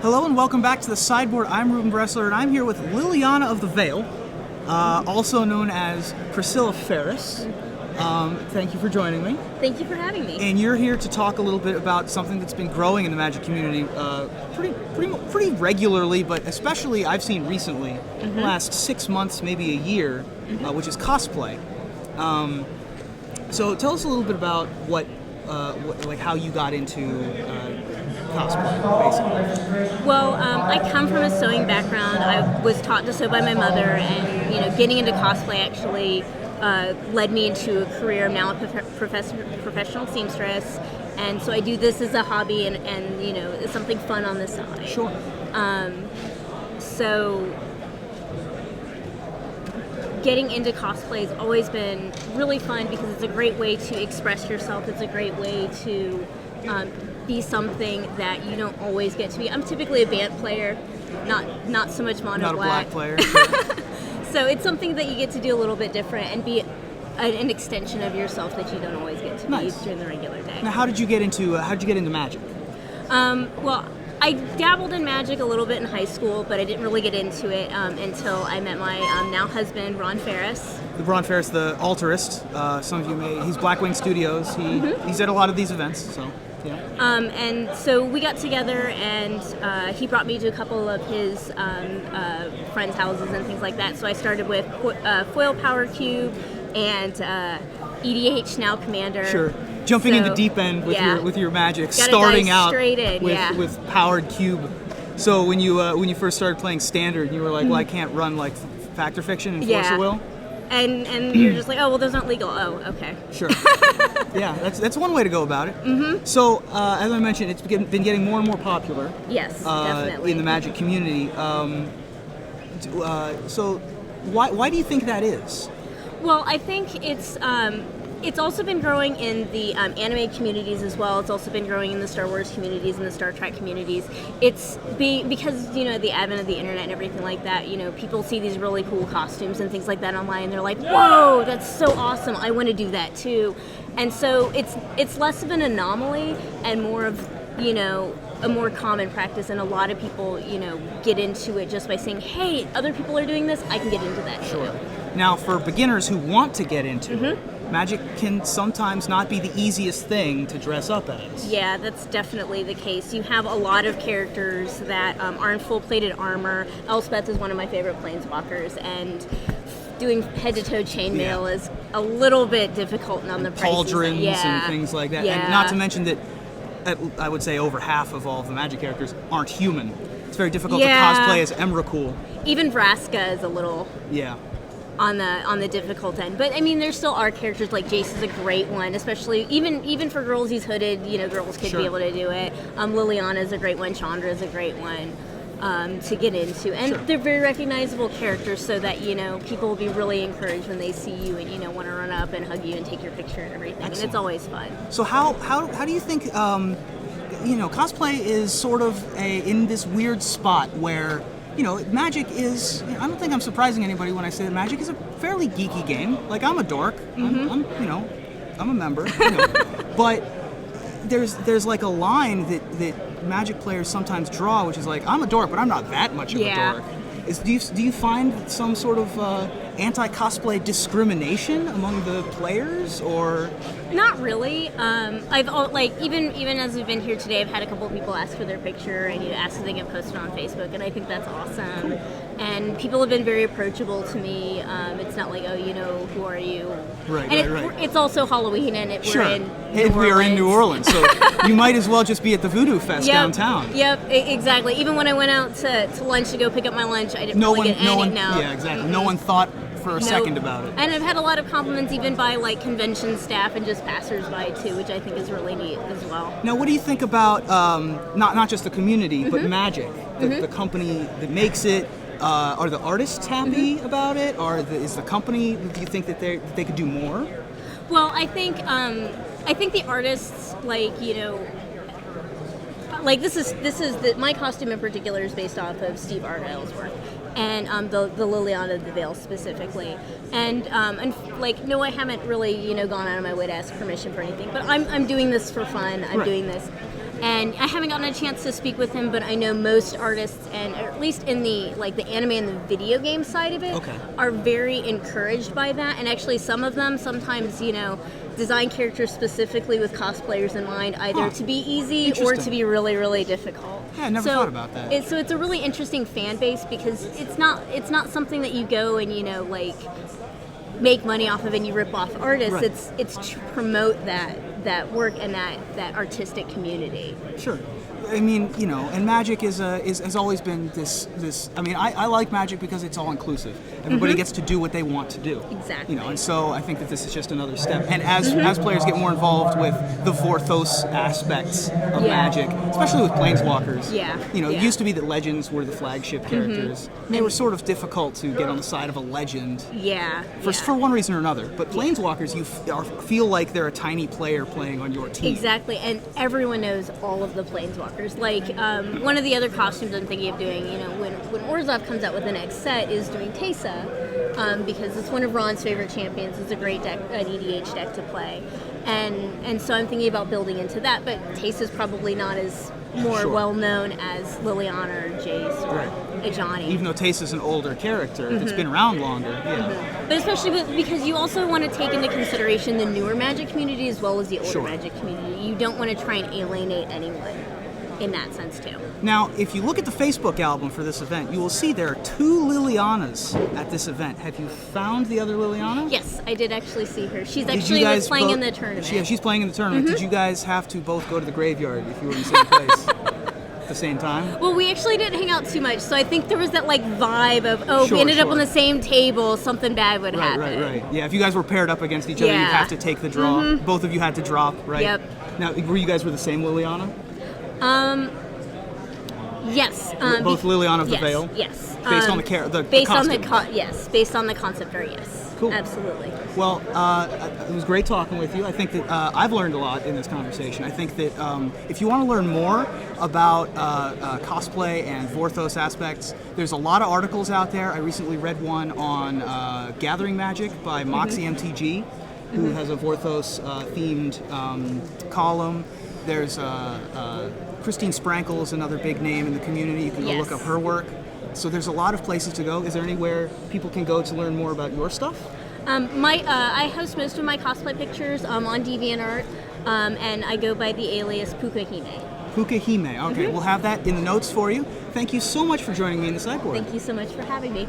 Hello and welcome back to the Sideboard. I'm Reuben Bresler and I'm here with Liliana of the Veil, also known as Priscilla Faris. Thank you for joining me. Thank you for having me. And you're here to talk a little bit about something that's been growing in the magic community pretty regularly, but especially I've seen recently, the last 6 months, maybe a year, which is cosplay. So tell us a little bit about how you got into cosplay, basically. Well, I come from a sewing background. I was taught to sew by my mother, and getting into cosplay actually led me into a career. I'm now a professional seamstress, and so I do this as a hobby and it's something fun on the side. Sure. So getting into cosplay has always been really fun because it's a great way to express yourself. It's a great way to be something that you don't always get to be. I'm typically a band player, not so much mono Not black. a black player. So it's something that you get to do a little bit different and be an extension of yourself that you don't always get to be during the regular day. Now, how did you get into magic? Well, I dabbled in magic a little bit in high school, but I didn't really get into it until I met my now husband, Ron Faris. Ron Faris, the altarist. Some of you he's Blackwing Studios. He's at a lot of these events, so yeah. And so we got together, and he brought me to a couple of his friends' houses and things like that. So I started with Foil Power Cube and EDH, now Commander. Sure. Jumping in the deep end with your magic, Gotta starting dive out straight in, with Powered Cube. So when you first started playing Standard, you were like, well, I can't run like Fact or Fiction and Force of Will. And you're just like, oh, well, those aren't legal. Oh, okay. Sure. Yeah, that's one way to go about it. Mm-hmm. So, as I mentioned, it's been getting more and more popular. Yes, definitely. In the magic community. So, why do you think that is? Well, I think it's also been growing in the anime communities as well. It's also been growing in the Star Wars communities and the Star Trek communities. It's because the advent of the internet and everything like that. People see these really cool costumes and things like that online, and they're like, "Whoa, that's so awesome! I want to do that too." And so it's less of an anomaly and more of a more common practice, and a lot of people get into it just by saying, "Hey, other people are doing this. I can get into that too." Now, for beginners who want to get into it, magic can sometimes not be the easiest thing to dress up as. Yeah, that's definitely the case. You have a lot of characters that are in full-plated armor. Elspeth is one of my favorite planeswalkers, and doing head-to-toe chainmail is a little bit difficult on the prices. Pauldrons and things like that. Yeah. And not to mention that I would say over half of all of the magic characters aren't human. It's very difficult to cosplay as Emrakul. Even Vraska is a little... Yeah. On the difficult end, but I mean, there still are characters like Jace is a great one, especially even for girls. He's hooded, girls could be able to do it. Liliana is a great one. Chandra is a great one to get into, and they're very recognizable characters, so that people will be really encouraged when they see you and want to run up and hug you and take your picture and everything. Excellent. And it's always fun. So how do you think cosplay is sort of in this weird spot where magic is, I don't think I'm surprising anybody when I say that magic is a fairly geeky game. Like, I'm a dork. I'm a member. But there's like a line that magic players sometimes draw, which is like, I'm a dork, but I'm not that much of a dork. Do you find some sort of anti-cosplay discrimination among the players, or? Not really. Even as we've been here today, I've had a couple of people ask for their picture and ask if they can post it on Facebook, and I think that's awesome. Cool. And people have been very approachable to me. It's not like, oh, who are you? Right. It's also Halloween, and we are in New Orleans, so you might as well just be at the Voodoo Fest downtown. Yep, exactly. Even when I went out to lunch to go pick up my lunch, I didn't get any. Yeah, exactly. No one thought for a second about it. And I've had a lot of compliments even by convention staff and just passersby too, which I think is really neat as well. Now, what do you think about not just the community, but Magic, the company that makes it? Are the artists happy about it? Is the company? Do you think that they could do more? Well, I think the artists my costume in particular is based off of Steve Argyle's work, and the Liliana of the Veil specifically. And like, no, I haven't really, you know, gone out of my way to ask permission for anything, but I'm doing this for fun. I'm doing this. And I haven't gotten a chance to speak with him, but I know most artists, and at least in the anime and the video game side of it, are very encouraged by that. And actually, some of them sometimes, you know, design characters specifically with cosplayers in mind, either to be easy or to be really, really difficult. Yeah, I never thought about that. So it's a really interesting fan base, because it's not something that you go and, you know, like, make money off of and you rip off artists. It's to promote that work and that artistic community. Sure. I mean, you know, and Magic has always been this. I mean, I like Magic because it's all inclusive. Everybody gets to do what they want to do. Exactly. You know, and so I think that this is just another step. And as players get more involved with the Vorthos aspects of Magic, especially with Planeswalkers. You know, it used to be that Legends were the flagship characters. And they were sort of difficult to get on the side of a Legend. For one reason or another. But Planeswalkers, you feel like they're a tiny player playing on your team. Exactly, and everyone knows all of the Planeswalkers. Like, one of the other costumes I'm thinking of doing, you know, when Orzhov comes out with the next set, is doing Teysa, because it's one of Ron's favorite champions. It's a great deck, an EDH deck to play, and so I'm thinking about building into that. But Teysa's probably not as well known as Liliana or Jace or Ajani. Even though Teysa's an older character that's been around longer. But especially because you also want to take into consideration the newer Magic community as well as the older Magic community. You don't want to try and alienate anyone in that sense too. Now, if you look at the Facebook album for this event, you will see there are 2 Lilianas at this event. Have you found the other Liliana? Yes, I did actually see her. She's actually playing in the tournament. She's playing in the tournament. Did you guys have to both go to the graveyard if you were in the same place at the same time? Well, we actually didn't hang out too much, so I think there was that like vibe of, we ended up on the same table, something bad would happen. Right. Yeah, if you guys were paired up against each other, you'd have to take the draw. Both of you had to drop, right? Yep. Now, were you guys the same Liliana? Yes. Both Liliana of the Veil? Yes. Based on the costume? Based on the concept art, yes. Cool. Absolutely. Well, it was great talking with you. I think that I've learned a lot in this conversation. I think that if you want to learn more about cosplay and Vorthos aspects, there's a lot of articles out there. I recently read one on Gathering Magic by Moxie MTG, who has a Vorthos themed column. There's Christine Sprankle is another big name in the community. You can go look up her work. So there's a lot of places to go. Is there anywhere people can go to learn more about your stuff? I host most of my cosplay pictures on DeviantArt, and I go by the alias Pukahime. Pukahime. Okay, we'll have that in the notes for you. Thank you so much for joining me in the sideboard. Thank you so much for having me.